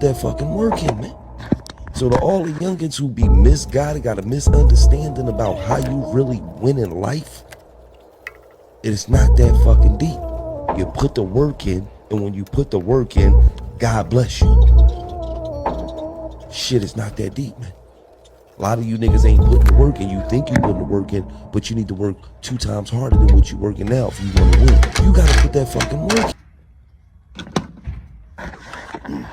put that fucking work in, man. So to all the youngins who be misguided, got a misunderstanding about how you really win in life, it is not that fucking deep. You put the work in, and when you put the work in, God bless you. Shit is not that deep, man. A lot of you niggas ain't putting the work in. You think you putting the work in, but you need to work 2 times harder than what you working now if you want to win. You gotta put that fucking work in.